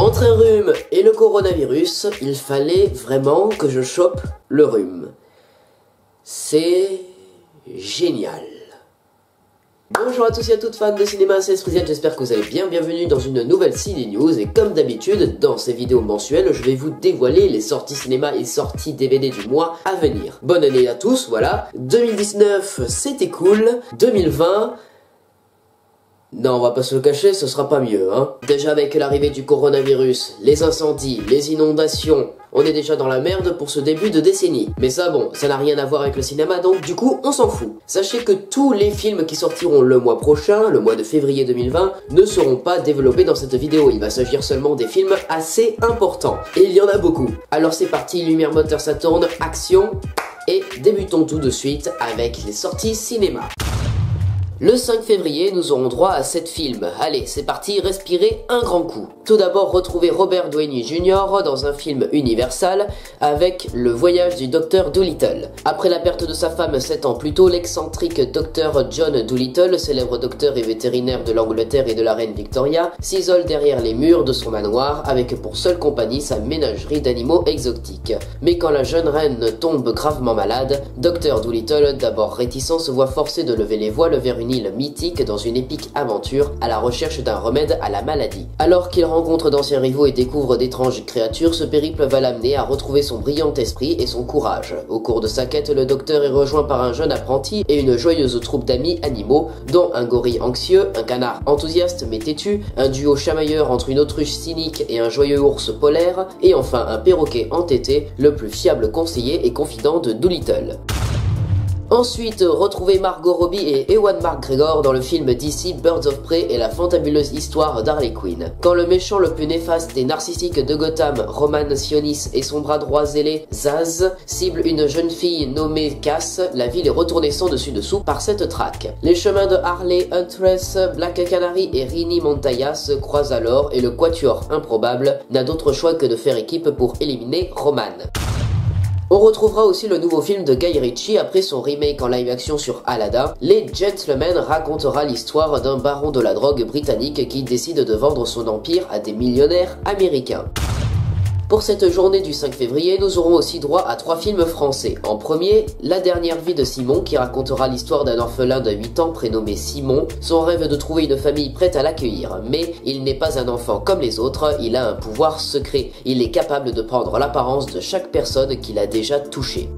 Entre un rhume et le coronavirus, il fallait vraiment que je chope le rhume. C'est génial. Bonjour à tous et à toutes fans de cinéma, c'est Sprizian, j'espère que vous allez bien. Bienvenue dans une nouvelle Ciné News et comme d'habitude, dans ces vidéos mensuelles, je vais vous dévoiler les sorties cinéma et sorties DVD du mois à venir. Bonne année à tous, voilà. 2019, c'était cool. 2020... non, on va pas se le cacher, ce sera pas mieux, hein. Déjà avec l'arrivée du coronavirus, les incendies, les inondations, on est déjà dans la merde pour ce début de décennie. Mais ça bon, ça n'a rien à voir avec le cinéma, donc du coup, on s'en fout. Sachez que tous les films qui sortiront le mois prochain, le mois de février 2020, ne seront pas développés dans cette vidéo. Il va s'agir seulement des films assez importants. Et il y en a beaucoup. Alors c'est parti, lumière moteur ça tourne, action, et débutons tout de suite avec les sorties cinéma. Le 5 février, nous aurons droit à 7 films. Allez, c'est parti, respirez un grand coup. Tout d'abord, retrouvez Robert Downey Jr. dans un film Universal avec Le Voyage du Docteur Dolittle. Après la perte de sa femme 7 ans plus tôt, l'excentrique Dr John Dolittle, célèbre docteur et vétérinaire de l'Angleterre et de la reine Victoria, s'isole derrière les murs de son manoir avec pour seule compagnie sa ménagerie d'animaux exotiques. Mais quand la jeune reine tombe gravement malade, Dr Dolittle, d'abord réticent, se voit forcé de lever les voiles vers une île mythique dans une épique aventure à la recherche d'un remède à la maladie. Alors qu'il rencontre d'anciens rivaux et découvre d'étranges créatures, ce périple va l'amener à retrouver son brillant esprit et son courage. Au cours de sa quête, le docteur est rejoint par un jeune apprenti et une joyeuse troupe d'amis animaux, dont un gorille anxieux, un canard enthousiaste mais têtu, un duo chamailleur entre une autruche cynique et un joyeux ours polaire, et enfin un perroquet entêté, le plus fiable conseiller et confident de Dolittle. Ensuite, retrouvez Margot Robbie et Ewan McGregor dans le film DC Birds of Prey et la fantabuleuse histoire d'Harley Quinn. Quand le méchant le plus néfaste et narcissique de Gotham, Roman Sionis, et son bras droit zélé, Zaz, cible une jeune fille nommée Cass, la ville est retournée sans dessus-dessous par cette traque. Les chemins de Harley, Huntress, Black Canary et Rini Montoya se croisent alors et le quatuor improbable n'a d'autre choix que de faire équipe pour éliminer Roman. On retrouvera aussi le nouveau film de Guy Ritchie après son remake en live action sur Aladdin. Les Gentlemen racontera l'histoire d'un baron de la drogue britannique qui décide de vendre son empire à des millionnaires américains. Pour cette journée du 5 février, nous aurons aussi droit à 3 films français. En premier, La dernière vie de Simon, qui racontera l'histoire d'un orphelin de 8 ans prénommé Simon, son rêve de trouver une famille prête à l'accueillir. Mais il n'est pas un enfant comme les autres, il a un pouvoir secret. Il est capable de prendre l'apparence de chaque personne qu'il a déjà touchée.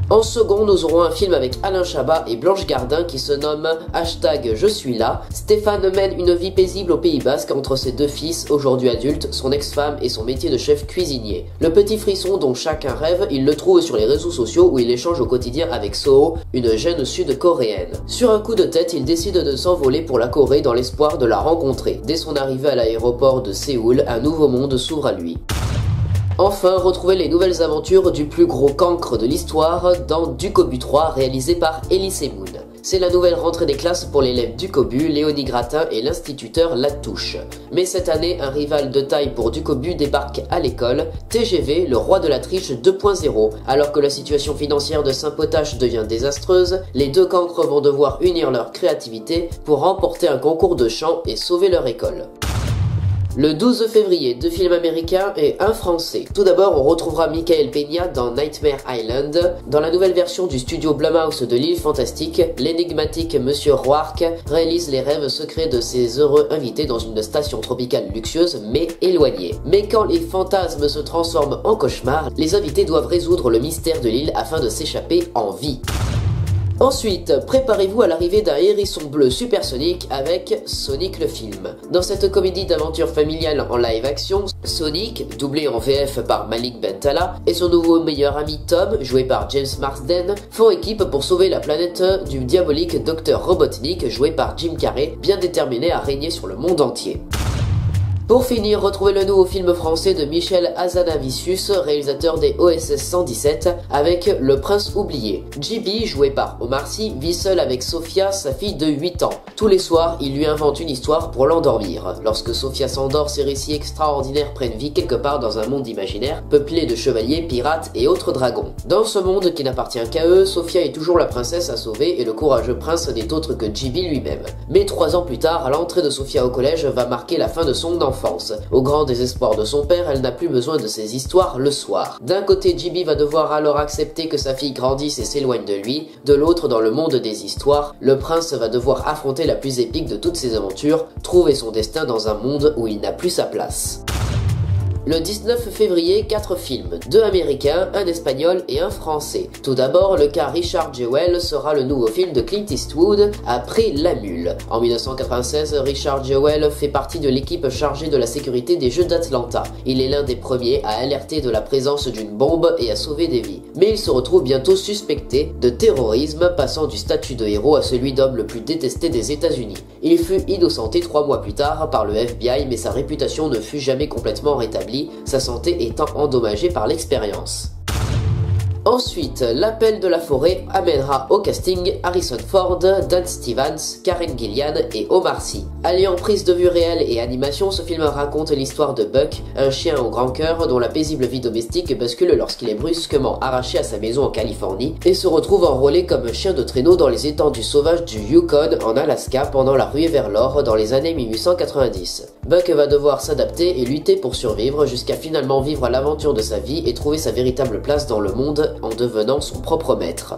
En second, nous aurons un film avec Alain Chabat et Blanche Gardin qui se nomme #Je suis là. Stéphane mène une vie paisible au Pays Basque entre ses 2 fils, aujourd'hui adultes, son ex-femme et son métier de chef cuisinier. Le petit frisson dont chacun rêve, il le trouve sur les réseaux sociaux où il échange au quotidien avec Soho, une jeune sud-coréenne. Sur un coup de tête, il décide de s'envoler pour la Corée dans l'espoir de la rencontrer. Dès son arrivée à l'aéroport de Séoul, un nouveau monde s'ouvre à lui. Enfin, retrouvez les nouvelles aventures du plus gros cancre de l'histoire dans Ducobu 3, réalisé par Elise Moon. C'est la nouvelle rentrée des classes pour l'élève Ducobu, Léonie Gratin et l'instituteur Latouche. Mais cette année, un rival de taille pour Ducobu débarque à l'école, TGV, le roi de la triche 2.0. Alors que la situation financière de Saint-Potache devient désastreuse, les deux cancres vont devoir unir leur créativité pour remporter un concours de chant et sauver leur école. Le 12 février, 2 films américains et un français. Tout d'abord, on retrouvera Michael Peña dans Nightmare Island. Dans la nouvelle version du studio Blumhouse de l'île fantastique, l'énigmatique Monsieur Roark réalise les rêves secrets de ses heureux invités dans une station tropicale luxueuse mais éloignée. Mais quand les fantasmes se transforment en cauchemars, les invités doivent résoudre le mystère de l'île afin de s'échapper en vie. Ensuite, préparez-vous à l'arrivée d'un hérisson bleu supersonique avec Sonic le film. Dans cette comédie d'aventure familiale en live action, Sonic, doublé en VF par Malik Bentala, et son nouveau meilleur ami Tom, joué par James Marsden, font équipe pour sauver la planète du diabolique Dr Robotnik, joué par Jim Carrey, bien déterminé à régner sur le monde entier. Pour finir, retrouvez le nouveau film français de Michel Hazanavicius, réalisateur des OSS 117, avec Le Prince oublié. JB, joué par Omar Sy, vit seul avec Sophia, sa fille de 8 ans. Tous les soirs, il lui invente une histoire pour l'endormir. Lorsque Sophia s'endort, ses récits extraordinaires prennent vie quelque part dans un monde imaginaire, peuplé de chevaliers, pirates et autres dragons. Dans ce monde qui n'appartient qu'à eux, Sophia est toujours la princesse à sauver et le courageux prince n'est autre que JB lui-même. Mais 3 ans plus tard, l'entrée de Sophia au collège va marquer la fin de son enfance. enfance. Au grand désespoir de son père, elle n'a plus besoin de ses histoires le soir. D'un côté, Gibi va devoir alors accepter que sa fille grandisse et s'éloigne de lui. De l'autre, dans le monde des histoires, le prince va devoir affronter la plus épique de toutes ses aventures, trouver son destin dans un monde où il n'a plus sa place. Le 19 février, 4 films, 2 américains, un espagnol et un français. Tout d'abord, le cas Richard Jewell sera le nouveau film de Clint Eastwood après La Mule. En 1996, Richard Jewell fait partie de l'équipe chargée de la sécurité des Jeux d'Atlanta. Il est l'un des premiers à alerter de la présence d'une bombe et à sauver des vies. Mais il se retrouve bientôt suspecté de terrorisme, passant du statut de héros à celui d'homme le plus détesté des États-Unis. Il fut innocenté 3 mois plus tard par le FBI, mais sa réputation ne fut jamais complètement rétablie, sa santé étant endommagée par l'expérience. Ensuite, L'appel de la forêt amènera au casting Harrison Ford, Dan Stevens, Karen Gillan et Omar Sy. Alliant prise de vue réelle et animation, ce film raconte l'histoire de Buck, un chien au grand cœur dont la paisible vie domestique bascule lorsqu'il est brusquement arraché à sa maison en Californie et se retrouve enrôlé comme un chien de traîneau dans les étendues sauvages du Yukon en Alaska pendant la ruée vers l'or dans les années 1890. Buck va devoir s'adapter et lutter pour survivre jusqu'à finalement vivre l'aventure de sa vie et trouver sa véritable place dans le monde en devenant son propre maître.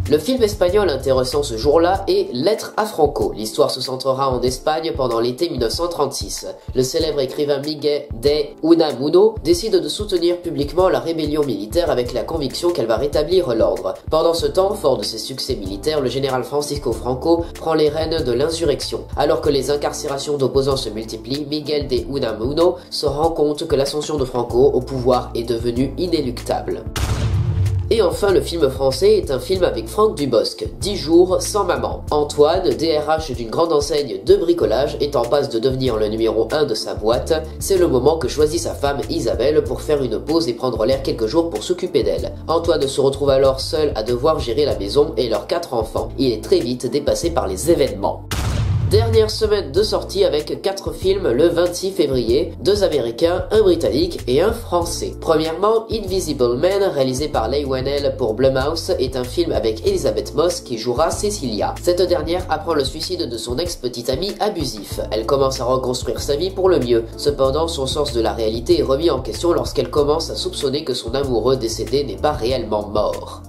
Le film espagnol intéressant ce jour-là est Lettre à Franco. L'histoire se centrera en Espagne pendant l'été 1936. Le célèbre écrivain Miguel de Unamuno décide de soutenir publiquement la rébellion militaire avec la conviction qu'elle va rétablir l'ordre. Pendant ce temps, fort de ses succès militaires, le général Francisco Franco prend les rênes de l'insurrection. Alors que les incarcérations d'opposants se multiplient, Miguel de Unamuno se rend compte que l'ascension de Franco au pouvoir est devenue inéluctable. Et enfin, le film français est un film avec Franck Dubosc, 10 jours sans maman. Antoine, DRH d'une grande enseigne de bricolage, est en passe de devenir le numéro 1 de sa boîte. C'est le moment que choisit sa femme Isabelle pour faire une pause et prendre l'air quelques jours pour s'occuper d'elle. Antoine se retrouve alors seul à devoir gérer la maison et leurs 4 enfants. Il est très vite dépassé par les événements. Dernière semaine de sortie avec 4 films le 26 février, 2 américains, un britannique et un français. Premièrement, Invisible Man, réalisé par Leigh Whannell pour Blumhouse, est un film avec Elisabeth Moss qui jouera Cecilia. Cette dernière apprend le suicide de son ex-petit ami abusif. Elle commence à reconstruire sa vie pour le mieux. Cependant, son sens de la réalité est remis en question lorsqu'elle commence à soupçonner que son amoureux décédé n'est pas réellement mort.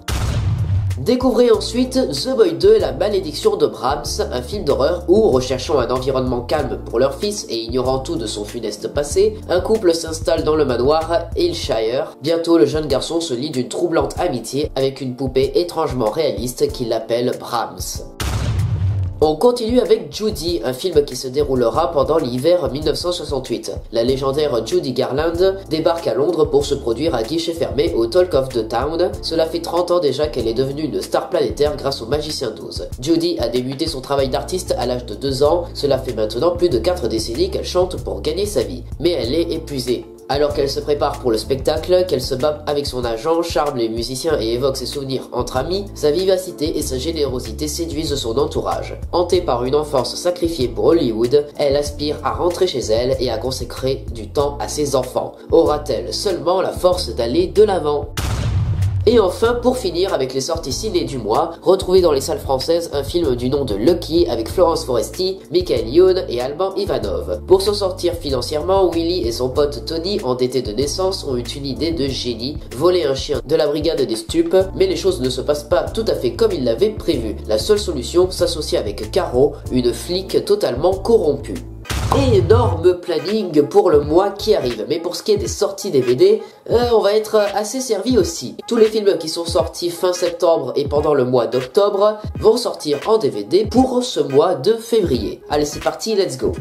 Découvrez ensuite The Boy 2, La malédiction de Brahms, un film d'horreur où, recherchant un environnement calme pour leur fils et ignorant tout de son funeste passé, un couple s'installe dans le manoir Aylshire. Bientôt, le jeune garçon se lie d'une troublante amitié avec une poupée étrangement réaliste qu'il appelle Brahms. On continue avec Judy, un film qui se déroulera pendant l'hiver 1968. La légendaire Judy Garland débarque à Londres pour se produire à guichet fermé au Talk of the Town. Cela fait 30 ans déjà qu'elle est devenue une star planétaire grâce au Magicien d'Oz. Judy a débuté son travail d'artiste à l'âge de 2 ans, cela fait maintenant plus de 4 décennies qu'elle chante pour gagner sa vie. Mais elle est épuisée. Alors qu'elle se prépare pour le spectacle, qu'elle se bat avec son agent, charme les musiciens et évoque ses souvenirs entre amis, sa vivacité et sa générosité séduisent son entourage. Hantée par une enfance sacrifiée pour Hollywood, elle aspire à rentrer chez elle et à consacrer du temps à ses enfants. Aura-t-elle seulement la force d'aller de l'avant ? Et enfin, pour finir avec les sorties ciné du mois, retrouvez dans les salles françaises un film du nom de Lucky avec Florence Foresti, Michael Youn et Alban Ivanov. Pour s'en sortir financièrement, Willy et son pote Tony, endettés de naissance, ont eu une idée de génie, voler un chien de la brigade des stupes, mais les choses ne se passent pas tout à fait comme ils l'avaient prévu. La seule solution s'associe avec Caro, une flic totalement corrompue. Énorme planning pour le mois qui arrive, mais pour ce qui est des sorties DVD, on va être assez servi aussi. Tous les films qui sont sortis fin septembre et pendant le mois d'octobre vont sortir en DVD pour ce mois de février. Allez, c'est parti, let's go!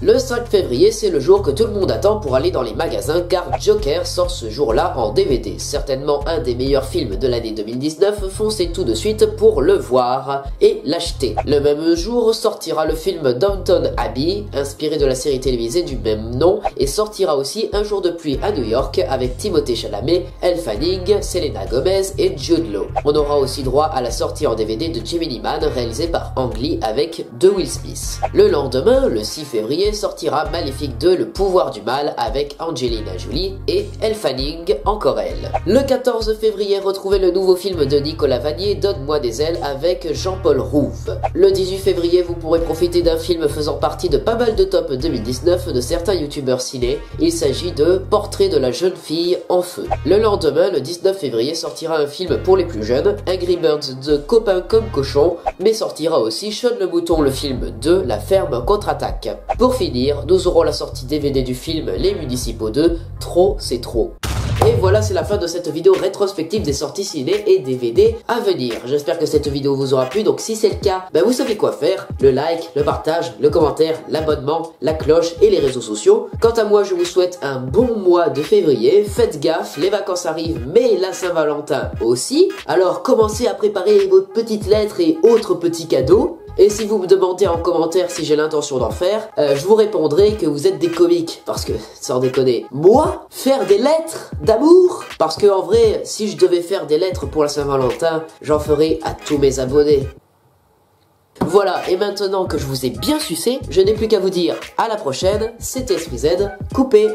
Le 5 février, c'est le jour que tout le monde attend pour aller dans les magasins car Joker sort ce jour-là en DVD. Certainement un des meilleurs films de l'année 2019, foncez tout de suite pour le voir et l'acheter. Le même jour sortira le film Downton Abbey, inspiré de la série télévisée du même nom, et sortira aussi Un jour de pluie à New York avec Timothée Chalamet, Elle Fanning, Selena Gomez et Jude Law. On aura aussi droit à la sortie en DVD de Gemini Man réalisé par Ang Lee avec The Will Smith. Le lendemain, le 6 février, sortira Maléfique 2, le pouvoir du mal avec Angelina Jolie et Elle Fanning, encore elle. Le 14 février, retrouvez le nouveau film de Nicolas Vanier, Donne-moi des ailes avec Jean-Paul Rouve. Le 18 février, vous pourrez profiter d'un film faisant partie de pas mal de top 2019 de certains youtubeurs ciné. Il s'agit de Portrait de la jeune fille en feu. Le lendemain, le 19 février, sortira un film pour les plus jeunes, Angry Birds de Copain comme cochon, mais sortira aussi Sean le Mouton, le film 2, La ferme contre-attaque. Pour finir, nous aurons la sortie DVD du film Les Municipaux 2, Trop c'est trop. Et voilà, c'est la fin de cette vidéo rétrospective des sorties ciné et DVD à venir. J'espère que cette vidéo vous aura plu, donc si c'est le cas, vous savez quoi faire. Le like, le partage, le commentaire, l'abonnement, la cloche et les réseaux sociaux. Quant à moi, je vous souhaite un bon mois de février. Faites gaffe, les vacances arrivent, mais la Saint-Valentin aussi. Alors commencez à préparer vos petites lettres et autres petits cadeaux. Et si vous me demandez en commentaire si j'ai l'intention d'en faire, je vous répondrai que vous êtes des comiques. Parce que, sans déconner, moi, faire des lettres d'amour? Parce que en vrai, si je devais faire des lettres pour la Saint-Valentin, j'en ferais à tous mes abonnés. Voilà, et maintenant que je vous ai bien sucé, je n'ai plus qu'à vous dire à la prochaine, c'était Esprit Z, coupé.